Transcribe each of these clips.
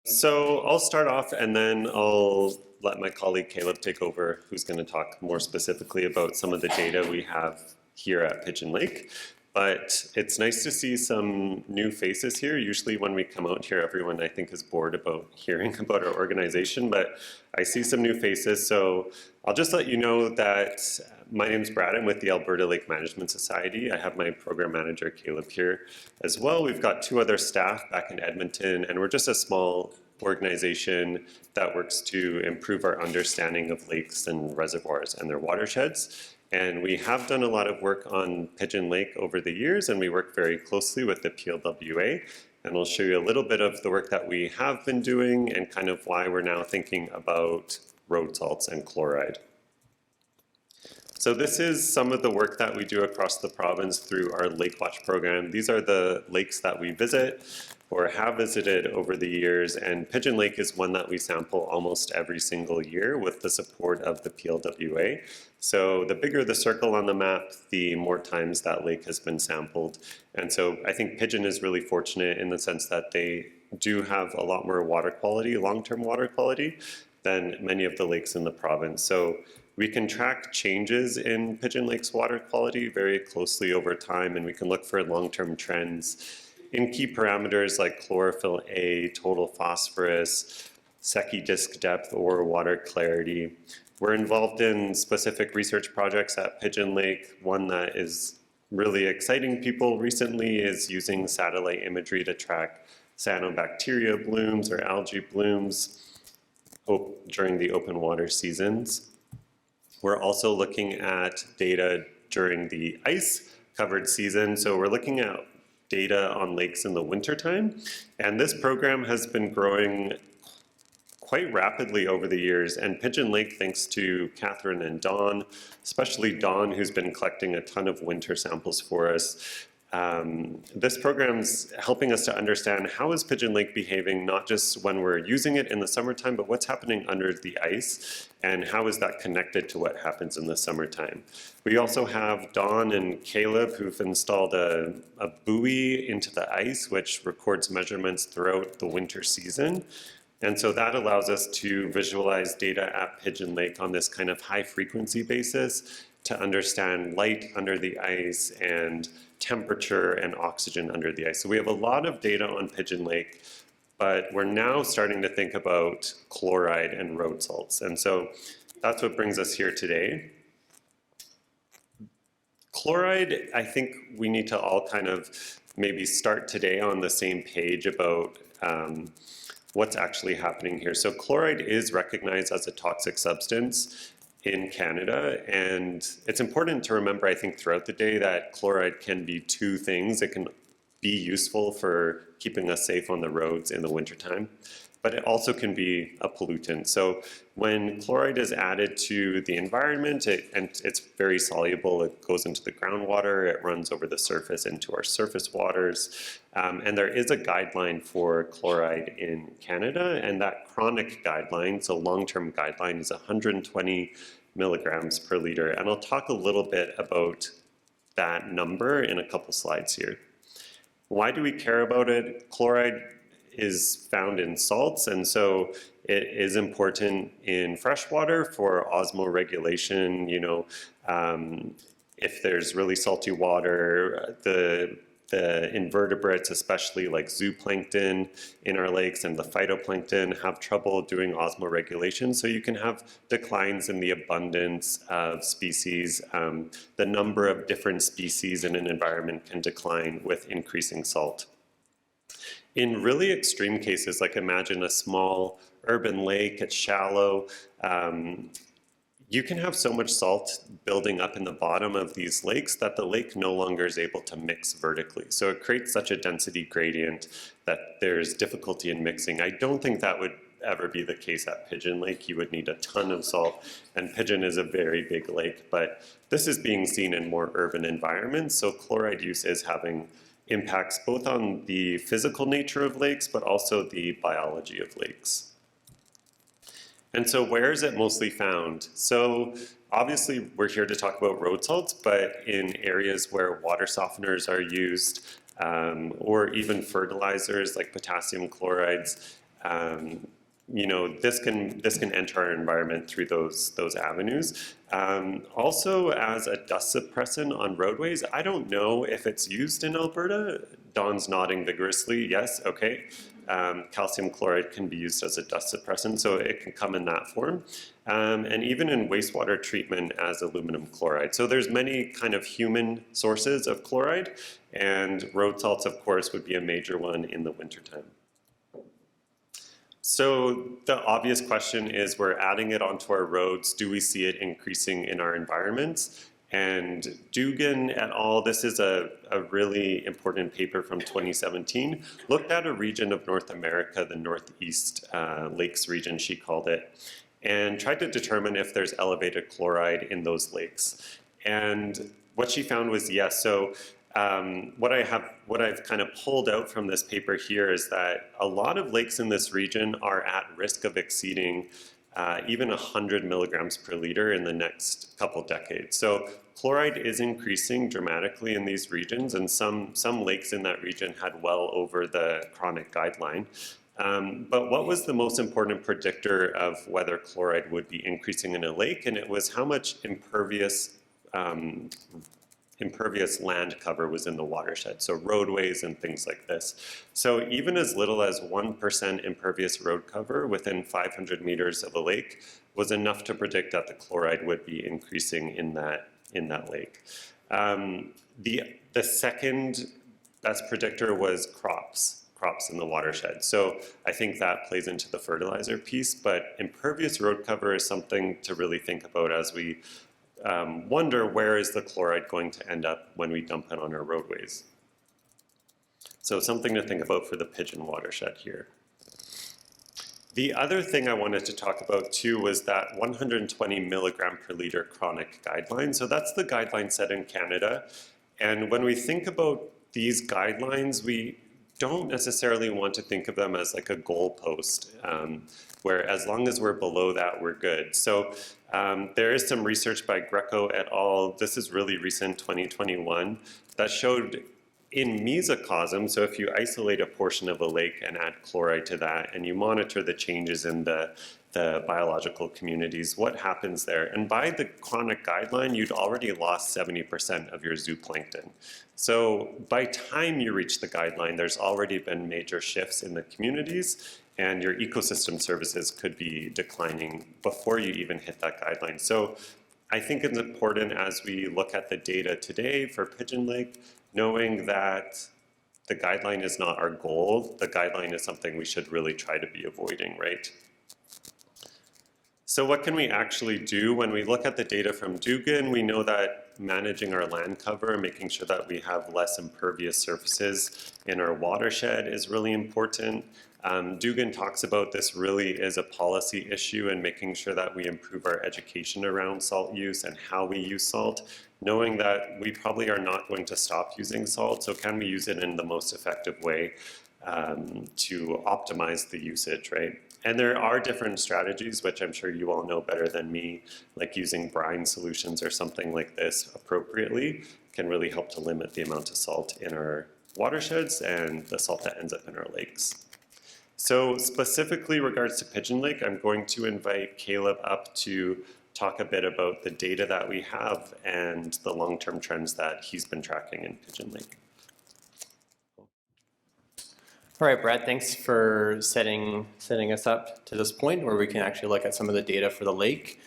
So I'll start off and then I'll let my colleague Caleb take over, who's going to talk more specifically about some of the data we have here at Pigeon Lake. But it's nice to see some new faces here. Usually when we come out here, everyone I think is bored about hearing about our organization, but I see some new faces. So I'll just let you know that my name's Brad. I'm with the Alberta Lake Management Society. I have my program manager, Caleb, here as well. We've got two other staff back in Edmonton, and we're just a small organization that works to improve our understanding of lakes and reservoirs and their watersheds. And we have done a lot of work on Pigeon Lake over the years, and we work very closely with the PLWA. And I'll show you a little bit of the work that we have been doing and kind of why we're now thinking about road salts and chloride. So this is some of the work that we do across the province through our Lake Watch program. These are the lakes that we visit or have visited over the years, and Pigeon Lake is one that we sample almost every single year with the support of the PLWA. So the bigger the circle on the map, the more times that lake has been sampled. And so I think Pigeon is really fortunate in the sense that they do have a lot more water quality, long-term water quality, than many of the lakes in the province. So we can track changes in Pigeon Lake's water quality very closely over time, and we can look for long-term trends in key parameters like chlorophyll A, total phosphorus, Secchi disk depth, or water clarity. We're involved in specific research projects at Pigeon Lake. One that is really exciting people recently is using satellite imagery to track cyanobacteria blooms or algae blooms during the open water seasons. We're also looking at data during the ice-covered season. So we're looking at data on lakes in the wintertime. And this program has been growing quite rapidly over the years. And Pigeon Lake, thanks to Catherine and Dawn, especially Dawn, who's been collecting a ton of winter samples for us. This program's helping us to understand how is Pigeon Lake behaving, not just when we're using it in the summertime, but what's happening under the ice, and how is that connected to what happens in the summertime. We also have Dawn and Caleb who've installed a buoy into the ice, which records measurements throughout the winter season. And so that allows us to visualize data at Pigeon Lake on this kind of high frequency basis to understand light under the ice and temperature and oxygen under the ice. So we have a lot of data on Pigeon Lake, but we're now starting to think about chloride and road salts. And so that's what brings us here today. Chloride, I think we need to all kind of maybe start today on the same page about what's actually happening here. So chloride is recognized as a toxic substance in Canada, and it's important to remember, I think, throughout the day that chloride can be two things. It can be useful for keeping us safe on the roads in the wintertime, but it also can be a pollutant. So when chloride is added to the environment, and it's very soluble, it goes into the groundwater, it runs over the surface into our surface waters, and there is a guideline for chloride in Canada, and that chronic guideline, so long-term guideline, is 120 milligrams per liter. And I'll talk a little bit about that number in a couple slides here. Why do we care about it? Chloride is found in salts, and so it is important in freshwater for osmoregulation. You know, if there's really salty water, the invertebrates, especially like zooplankton in our lakes and the phytoplankton, have trouble doing osmoregulation. So you can have declines in the abundance of species. The number of different species in an environment can decline with increasing salt. In really extreme cases, like imagine a small urban lake, it's shallow, you can have so much salt building up in the bottom of these lakes that the lake no longer is able to mix vertically. So it creates such a density gradient that there's difficulty in mixing. I don't think that would ever be the case at Pigeon Lake. You would need a ton of salt, and Pigeon is a very big lake, but this is being seen in more urban environments. So chloride use is having impacts both on the physical nature of lakes, but also the biology of lakes. And so where is it mostly found? So obviously we're here to talk about road salts, but in areas where water softeners are used, or even fertilizers like potassium chlorides, you know, this can enter our environment through those avenues. Also, as a dust suppressant on roadways, I don't know if it's used in Alberta. Don's nodding vigorously. Yes, okay. Calcium chloride can be used as a dust suppressant, so it can come in that form. And even in wastewater treatment as aluminum chloride. So there's many kind of human sources of chloride, and road salts, of course, would be a major one in the wintertime. So the obvious question is, we're adding it onto our roads. Do we see it increasing in our environments? And Dugan et al., this is a really important paper from 2017, looked at a region of North America, the Northeast Lakes region, she called it, and tried to determine if there's elevated chloride in those lakes. And what she found was yes. So what I've kind of pulled out from this paper here is that a lot of lakes in this region are at risk of exceeding even 100 milligrams per liter in the next couple decades. So chloride is increasing dramatically in these regions, and some lakes in that region had well over the chronic guideline. But what was the most important predictor of whether chloride would be increasing in a lake? And it was how much impervious land cover was in the watershed, so roadways and things like this. So even as little as 1% impervious road cover within 500 meters of a lake was enough to predict that the chloride would be increasing in that lake. The second best predictor was crops in the watershed. So I think that plays into the fertilizer piece, but impervious road cover is something to really think about as we wonder where is the chloride going to end up when we dump it on our roadways. So something to think about for the Pigeon watershed here. The other thing I wanted to talk about too was that 120 milligram per liter chronic guideline. So that's the guideline set in Canada. And when we think about these guidelines, we don't necessarily want to think of them as like a goalpost, where as long as we're below that, we're good. So there is some research by Greco et al., this is really recent, 2021, that showed in mesocosm, so if you isolate a portion of a lake and add chloride to that, and you monitor the changes in the biological communities, what happens there? And by the chronic guideline, you'd already lost 70% of your zooplankton. So by time you reach the guideline, there's already been major shifts in the communities, and your ecosystem services could be declining before you even hit that guideline. So I think it's important as we look at the data today for Pigeon Lake, knowing that the guideline is not our goal, the guideline is something we should really try to be avoiding, right? So what can we actually do? When we look at the data from Dugan, we know that managing our land cover, making sure that we have less impervious surfaces in our watershed is really important. Dugan talks about this really is a policy issue, and making sure that we improve our education around salt use and how we use salt, knowing that we probably are not going to stop using salt, so can we use it in the most effective way to optimize the usage, right? And there are different strategies, which I'm sure you all know better than me, like using brine solutions or something like this appropriately can really help to limit the amount of salt in our watersheds and the salt that ends up in our lakes. So specifically regards to Pigeon Lake, I'm going to invite Caleb up to talk a bit about the data that we have and the long-term trends that he's been tracking in Pigeon Lake. All right, Brad, thanks for setting us up to this point where we can actually look at some of the data for the lake.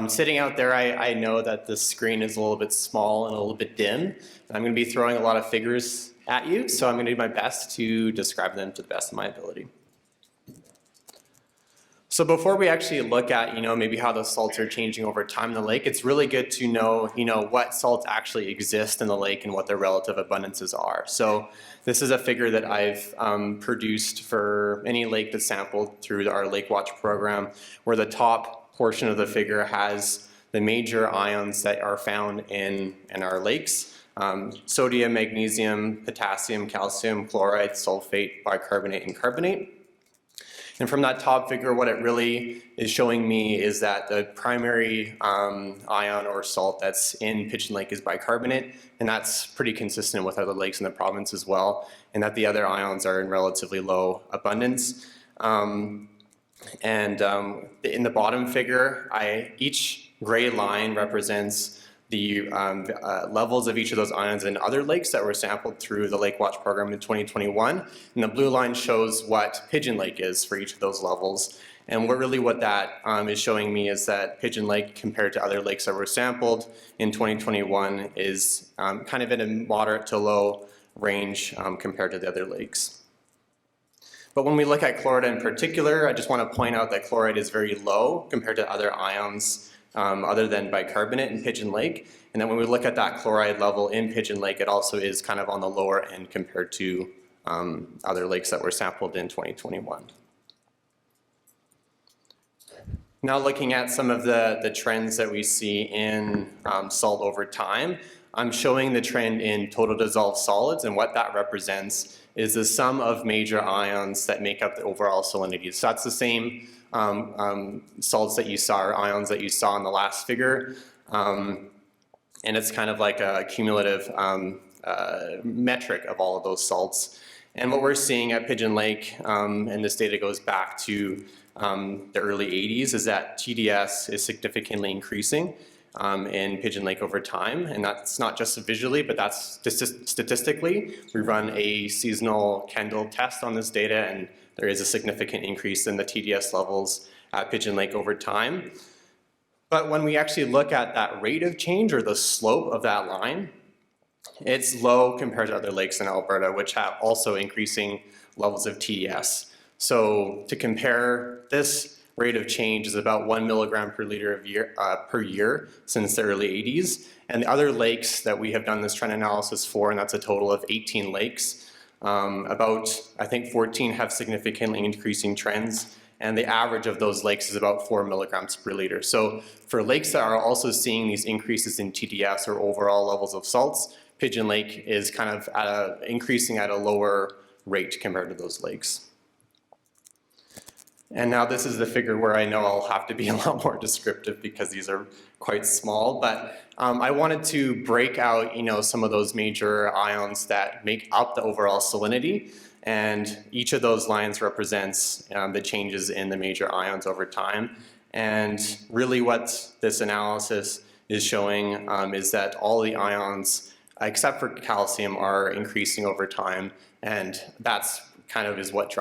Sitting out there, I know that the screen is a little bit small and a little bit dim. And I'm going to be throwing a lot of figures at you, so I'm going to do my best to describe them to the best of my ability. So before we actually look at, maybe how the salts are changing over time in the lake, it's really good to know, what salts actually exist in the lake and what their relative abundances are. So this is a figure that I've produced for any lake that's sampled through our Lake Watch program, where the top portion of the figure has the major ions that are found in our lakes. Sodium, magnesium, potassium, calcium, chloride, sulfate, bicarbonate, and carbonate. And from that top figure, what it really is showing me is that the primary ion or salt that's in Pigeon Lake is bicarbonate, and that's pretty consistent with other lakes in the province as well, and that the other ions are in relatively low abundance. In the bottom figure, each gray line represents the levels of each of those ions in other lakes that were sampled through the Lake Watch program in 2021. And the blue line shows what Pigeon Lake is for each of those levels. And what that is showing me is that Pigeon Lake, compared to other lakes that were sampled in 2021, is kind of in a moderate to low range compared to the other lakes. But when we look at chloride in particular, I just want to point out that chloride is very low compared to other ions other than bicarbonate in Pigeon Lake. And then when we look at that chloride level in Pigeon Lake, it also is kind of on the lower end compared to other lakes that were sampled in 2021. Now looking at some of the trends that we see in salt over time, I'm showing the trend in total dissolved solids, and what that represents is the sum of major ions that make up the overall salinity. So that's the same salts that you saw, or ions that you saw in the last figure. And it's kind of like a cumulative metric of all of those salts. And what we're seeing at Pigeon Lake, and this data goes back to the early 80s, is that TDS is significantly increasing in Pigeon Lake over time. And that's not just visually, but that's statistically. We run a seasonal Kendall test on this data, and there is a significant increase in the TDS levels at Pigeon Lake over time. But when we actually look at that rate of change, or the slope of that line, it's low compared to other lakes in Alberta, which have also increasing levels of TDS. So to compare, this rate of change is about 1 milligram per liter per year since the early 80s. And the other lakes that we have done this trend analysis for, and that's a total of 18 lakes, I think 14 have significantly increasing trends, and the average of those lakes is about 4 milligrams per liter. So for lakes that are also seeing these increases in TDS, or overall levels of salts, Pigeon Lake is kind of increasing at a lower rate compared to those lakes. And now this is the figure where I know I'll have to be a lot more descriptive because these are quite small, but I wanted to break out, some of those major ions that make up the overall salinity, and each of those lines represents the changes in the major ions over time. And really what this analysis is showing is that all the ions, except for calcium, are increasing over time, and that's kind of is what's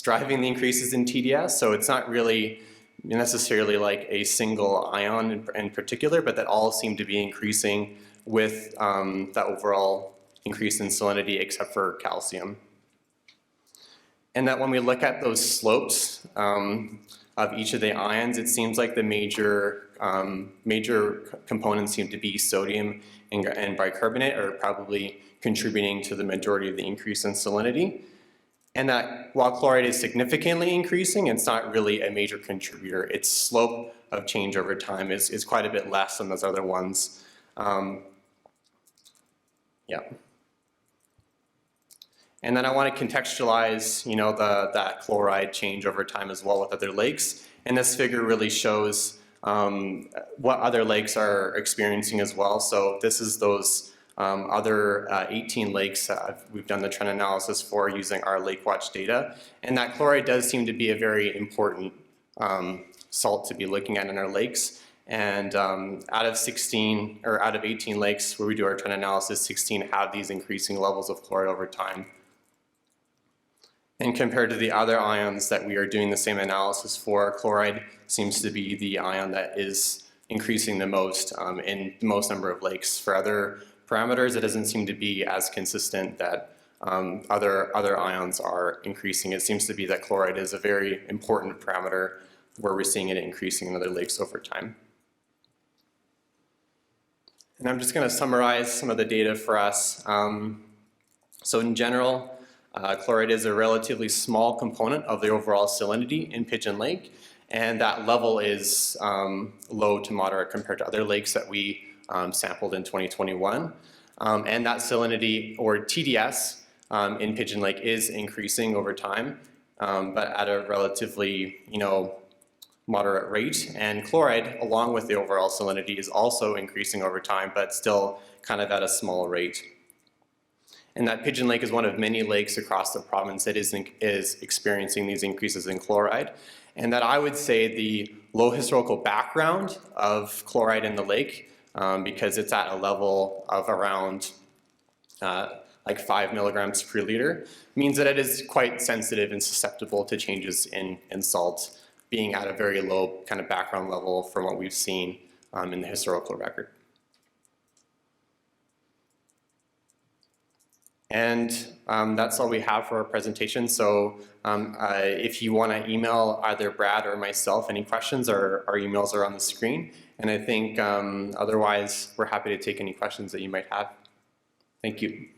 driving the increases in TDS. So it's not really necessarily like a single ion in particular, but that all seem to be increasing with the overall increase in salinity, except for calcium. And that when we look at those slopes of each of the ions, it seems like the major components seem to be sodium and bicarbonate are probably contributing to the majority of the increase in salinity. And that while chloride is significantly increasing, it's not really a major contributor. Its slope of change over time is quite a bit less than those other ones. Yeah. And then I want to contextualize, that chloride change over time as well with other lakes. And this figure really shows what other lakes are experiencing as well. So this is those other 18 lakes we've done the trend analysis for using our Lake Watch data. And that chloride does seem to be a very important salt to be looking at in our lakes. And out of 18 lakes where we do our trend analysis, 16 have these increasing levels of chloride over time. And compared to the other ions that we are doing the same analysis for, chloride seems to be the ion that is increasing the most in the most number of lakes. For other parameters, it doesn't seem to be as consistent that other ions are increasing. It seems to be that chloride is a very important parameter where we're seeing it increasing in other lakes over time. And I'm just going to summarize some of the data for us. So in general, chloride is a relatively small component of the overall salinity in Pigeon Lake, and that level is low to moderate compared to other lakes that we sampled in 2021. And that salinity, or TDS, in Pigeon Lake is increasing over time, but at a relatively, moderate rate. And chloride, along with the overall salinity, is also increasing over time, but still kind of at a small rate. and that Pigeon Lake is one of many lakes across the province that is experiencing these increases in chloride. And that I would say the low historical background of chloride in the lake, because it's at a level of around like 5 milligrams per liter, means that it is quite sensitive and susceptible to changes in salt, being at a very low kind of background level from what we've seen in the historical record. And that's all we have for our presentation. So if you want to email either Brad or myself any questions, our emails are on the screen. And I think otherwise, we're happy to take any questions that you might have. Thank you.